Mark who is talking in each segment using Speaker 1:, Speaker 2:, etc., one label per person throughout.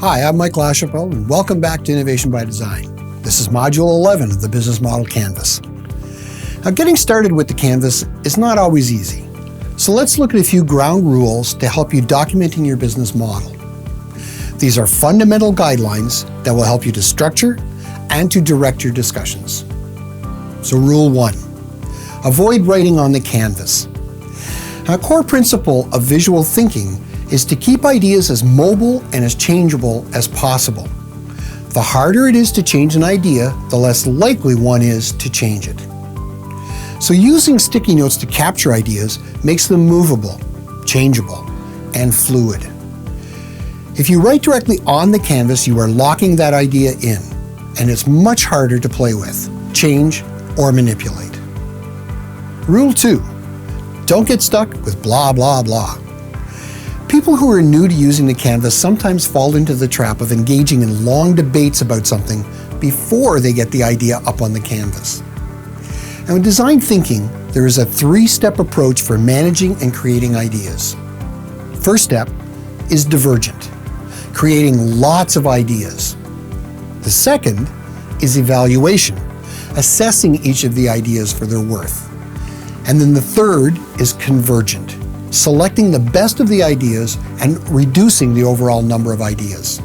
Speaker 1: Hi, I'm Mike LaChapelle, and welcome back to Innovation by Design. This is Module 11 of the Business Model Canvas. Now, getting started with the Canvas is not always easy, so let's look at a few ground rules to help you documenting your business model. These are fundamental guidelines that will help you to structure and to direct your discussions. So Rule 1, avoid writing on the canvas. Now, a core principle of visual thinking is to keep ideas as mobile and as changeable as possible. The harder it is to change an idea, the less likely one is to change it. So using sticky notes to capture ideas makes them movable, changeable, and fluid. If you write directly on the canvas, you are locking that idea in, and it's much harder to play with, change, or manipulate. Rule 2, don't get stuck with blah, blah, blah. People who are new to using the canvas sometimes fall into the trap of engaging in long debates about something before they get the idea up on the canvas. Now, in design thinking, there is a 3-step approach for managing and creating ideas. First step is divergent, creating lots of ideas. The second is evaluation, assessing each of the ideas for their worth. And then the third is convergent, selecting the best of the ideas and reducing the overall number of ideas.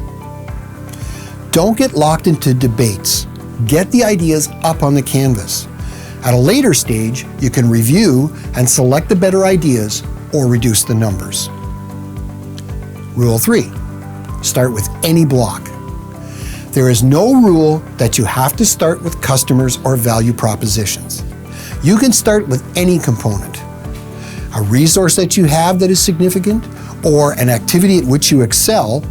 Speaker 1: Don't get locked into debates. Get the ideas up on the canvas. At a later stage, you can review and select the better ideas or reduce the numbers. Rule 3, start with any block. There is no rule that you have to start with customers or value propositions. You can start with any component. A resource that you have that is significant, or an activity at which you excel,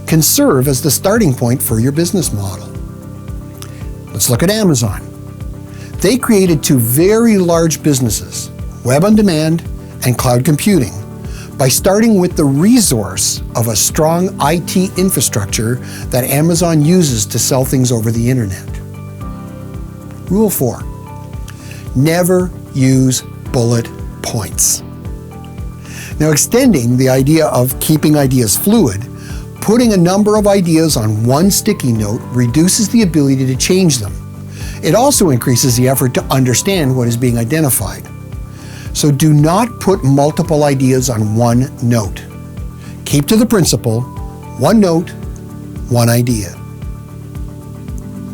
Speaker 1: can serve as the starting point for your business model. Let's look at Amazon. They created 2 very large businesses, web on demand and cloud computing, by starting with the resource of a strong IT infrastructure that Amazon uses to sell things over the internet. Rule 4, never use bullet points. Now, extending the idea of keeping ideas fluid, putting a number of ideas on one sticky note reduces the ability to change them. It also increases the effort to understand what is being identified. So do not put multiple ideas on one note. Keep to the principle, one note, one idea.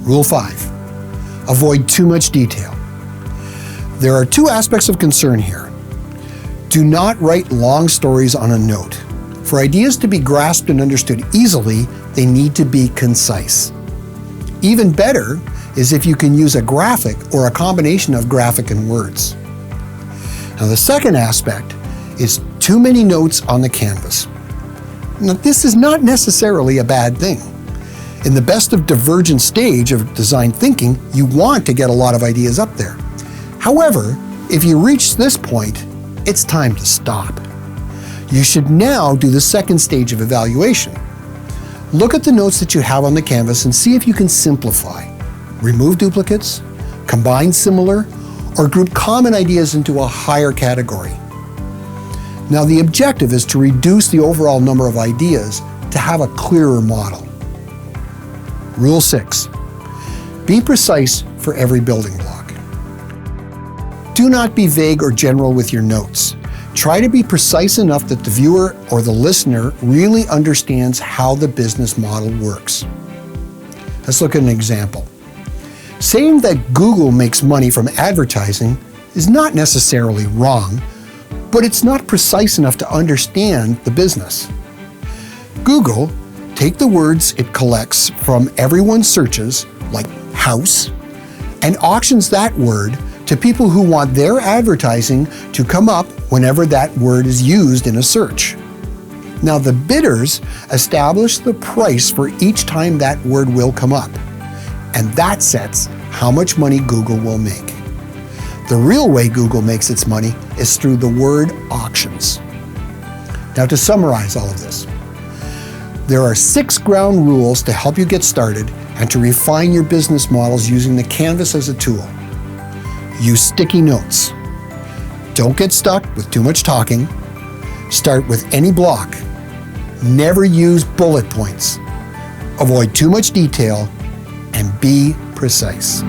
Speaker 1: Rule 5, avoid too much detail. There are 2 aspects of concern here. Do not write long stories on a note. For ideas to be grasped and understood easily, they need to be concise. Even better is if you can use a graphic or a combination of graphic and words. Now, the second aspect is too many notes on the canvas. Now, this is not necessarily a bad thing. In the best of divergent stage of design thinking, you want to get a lot of ideas up there. However, if you reach this point, it's time to stop. You should now do the second stage of evaluation. Look at the notes that you have on the canvas and see if you can simplify. Remove duplicates, combine similar, or group common ideas into a higher category. Now, the objective is to reduce the overall number of ideas to have a clearer model. Rule 6, be precise for every building block. Do not be vague or general with your notes. Try to be precise enough that the viewer or the listener really understands how the business model works. Let's look at an example. Saying that Google makes money from advertising is not necessarily wrong, but it's not precise enough to understand the business. Google takes the words it collects from everyone's searches, like house, and auctions that word to people who want their advertising to come up whenever that word is used in a search. Now, the bidders establish the price for each time that word will come up, and that sets how much money Google will make. The real way Google makes its money is through the word auctions. Now, to summarize all of this, there are 6 ground rules to help you get started and to refine your business models using the canvas as a tool. Use sticky notes. Don't get stuck with too much talking. Start with any block. Never use bullet points. avoid too much detail, and be precise.